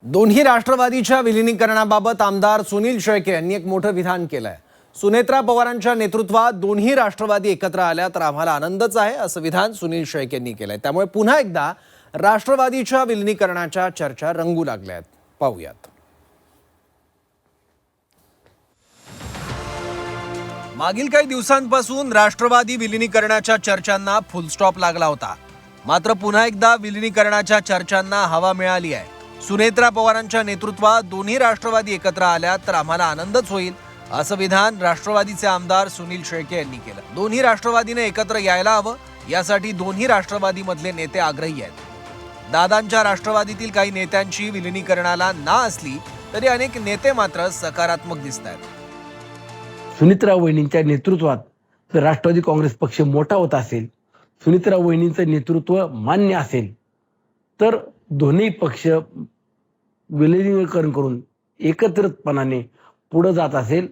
दोन्ही राष्ट्रवादीच्या विलीनीकरणाबाबत आमदार सुनील शेळके यांनी एक मोठं विधान केलंय। सुनेत्रा पवारांच्या नेतृत्वात दोन्ही राष्ट्रवादी एकत्र आल्या तर आम्हाला आनंदच आहे, असं विधान सुनील शेळके यांनी केलंय। त्यामुळे पुन्हा एकदा राष्ट्रवादीच्या विलीनीकरणाच्या चर्चा रंगू लागल्यात। पाहूयात। मागील काही दिवसांपासून राष्ट्रवादी विलीनीकरणाच्या चर्चांना फुलस्टॉप लागला होता, मात्र पुन्हा एकदा विलीनीकरणाच्या चर्चांना हवा मिळाली आहे। सुनेत्रा पवारांच्या नेतृत्वात दोन्ही राष्ट्रवादी एकत्र आल्या तर आम्हाला आनंदच होईल, असं विधान राष्ट्रवादीचे आमदार सुनील शेळके यांनी केलं। दोन्ही राष्ट्रवादीने एकत्र यायला हवं, यासाठी दोन्ही राष्ट्रवादीमधले नेते आग्रही आहेत। दादांच्या राष्ट्रवादीतील काही नेत्यांची विलीनीकरणाला ना असली तरी अनेक नेते मात्र सकारात्मक दिसतात। सुनेत्रा वहिनींच्या नेतृत्वात जर राष्ट्रवादी काँग्रेस पक्ष मोठा होत असेल, सुनेत्रा वहिनींचं नेतृत्व मान्य असेल, तर दोन्ही पक्ष विलीनीकरण करून एकत्रितपणाने पुढे जात असेल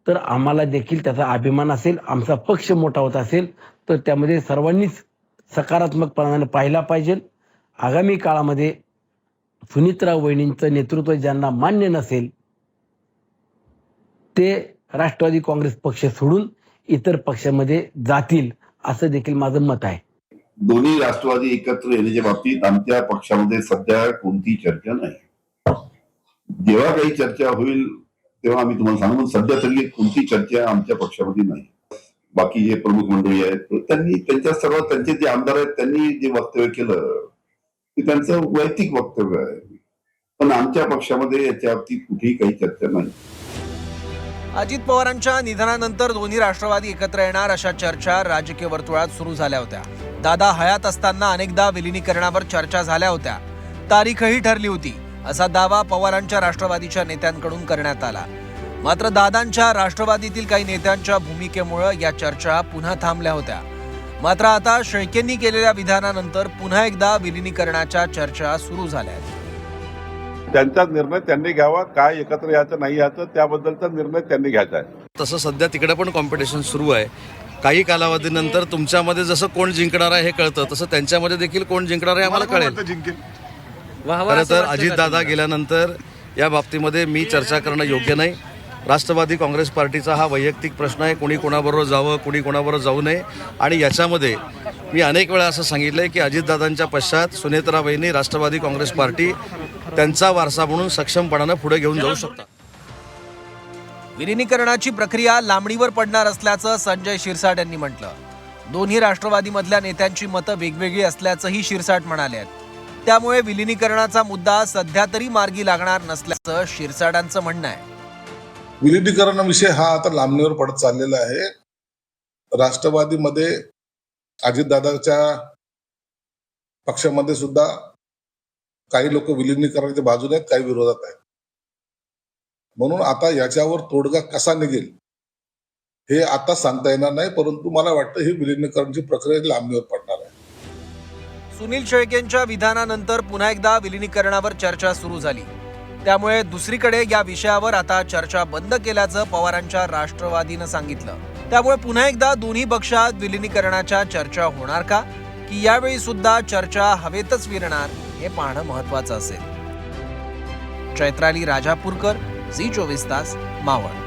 तर आम्हाला देखील त्याचा अभिमान असेल। आमचा पक्ष मोठा होत असेल तर त्यामध्ये सर्वांनीच सकारात्मकपणाने पाहिला पाहिजे। आगामी काळामध्ये सुनेत्रा वहिनींचं नेतृत्व ज्यांना मान्य नसेल ते राष्ट्रवादी काँग्रेस पक्ष सोडून इतर पक्षामध्ये जातील, असं देखील माझं मत आहे। दोन्ही राष्ट्रवादी एकत्र येण्याच्या बाबतीत आमच्या पक्षामध्ये सध्या कोणती चर्चा नाही। जेव्हा काही चर्चा होईल तेव्हा आम्ही तुम्हाला सांगू, सध्या तरी कोणती चर्चा आमच्या पक्षामध्ये नाही। बाकी जे प्रमुख मंडळी आहेत त्यांनी त्यांचे जे आमदार आहेत त्यांनी जे वक्तव्य केलं ते त्यांचं वैयक्तिक वक्तव्य आहे, पण आमच्या पक्षामध्ये याच्या बाबतीत कुठेही काही चर्चा नाही। अजित पवारांच्या निधनानंतर दोन्ही राष्ट्रवादी एकत्र येणार अशा चर्चा राजकीय वर्तुळात सुरू झाल्या होत्या। दादा हयात असताना अनेकदा विलीनीकरणावर चर्चा झाल्या होत्या, तारीखही ठरली होती, असा दावा पवारांच्या राष्ट्रवादीच्या नेत्यांकडून करण्यात आला। मात्र दादांच्या राष्ट्रवादीतील काही नेत्यांच्या भूमिकेमुळे या चर्चा पुन्हा थांबल्या होत्या। मात्र आता शेळकेंनी केलेल्या विधानानंतर पुन्हा एकदा विलीनीकरणाच्या चर्चा सुरू झाल्या आहेत। त्यांचा निर्णय त्यांनी घ्यावा, काय एकत्र यायचं नाही यायचं त्याबद्दलचा निर्णय त्यांनी घ्यायचा आहे। तसं सध्या तिकडे पण कॉम्पिटिशन सुरू आहे। काही कालावधीनंतर तुमच्यामध्ये जसं कोण जिंकणार आहे हे कळतं, तसं त्यांच्यामध्ये देखील कोण जिंकणार आहे आम्हाला कळेल। खरं तर अजितदादा गेल्यानंतर या बाबतीमध्ये मी चर्चा करणं योग्य नाही। राष्ट्रवादी काँग्रेस पार्टीचा हा वैयक्तिक प्रश्न आहे, कोणी कोणाबरोबर जावं कोणी कोणाबरोबर जाऊ नये। आणि याच्यामध्ये मी अनेक वेळा असं सांगितलंय की अजितदादांच्या पश्चात सुनेत्रा वहिनी राष्ट्रवादी काँग्रेस पार्टी त्यांचा वारसा म्हणून सक्षमपणानं पुढे घेऊन जाऊ शकतात। विलीनीकरणाची प्रक्रिया लांबणीवर पडणार असल्याचं संजय शिरसाट यांनी म्हटलं। दोन्ही राष्ट्रवादीमधल्या नेत्यांची मतं वेगवेगळी असल्याचंही शिरसाट म्हणाले आहेत। त्यामुळे विलीनीकरणाचा मुद्दा सध्या तरी मार्गी लागणार नसल्याचं शिरसाटांचं म्हणणं आहे। विलीनीकरण विषय हा आता लांबणीवर पडत चाललेला आहे। राष्ट्रवादीमध्ये अजितदादाच्या पक्षामध्ये सुद्धा काही लोक विलीनीकरणाच्या बाजूने आहेत, काही विरोधात आहेत। म्हणून आता याच्यावर तोडगा कसा निघेल हे आता सांगता येणार नाही, परंतु मला वाटतं ही विलीनीकरणाची प्रक्रिया लांबणीवर पडणार आहे। सुनील शेळकेंच्या विधानानंतर पुन्हा एकदा विलीनीकरणावर चर्चा सुरू झाली। त्यामुळे दुसरीकडे या विषयावर आता चर्चा बंद केल्याचं पवारांच्या राष्ट्रवादीनं सांगितलं। त्यामुळे पुन्हा एकदा दोन्ही पक्षात विलीनीकरणाच्या चर्चा होणार का, की यावेळी सुद्धा चर्चा हवेतच विरणार हे पाहणं महत्त्वाचं असेल। चैत्राली राजापूरकर, झी 24 तास, मावळ।